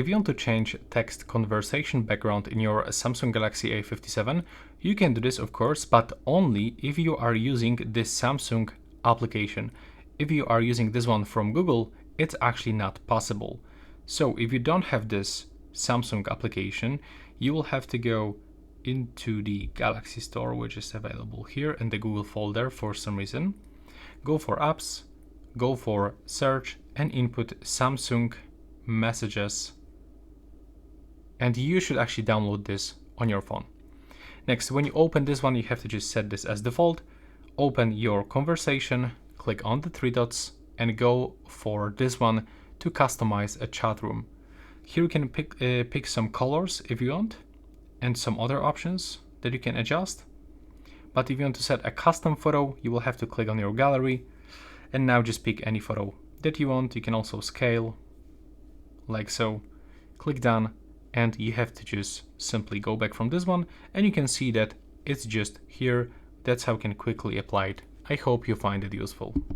if you want to change text conversation background in your Samsung Galaxy A57, you can do this of course, but only if you are using this Samsung application. If you are using this one from Google, it's actually not possible. So if you don't have this Samsung application, you will have to go into the Galaxy Store, which is available here in the Google folder for some reason. Go for apps, go for search and input Samsung messages, and you should actually download this on your phone. Next, when you open this one, you have to just set this as default. Open your conversation, click on the three dots and go for this one to customize a chat room. Here you can pick some colors if you want and some other options that you can adjust. But if you want to set a custom photo, you will have to click on your gallery and now just pick any photo that you want. You can also scale like so, click done, and you have to just simply go back from this one and you can see that it's just here. That's how you can quickly apply it. I hope you find it useful.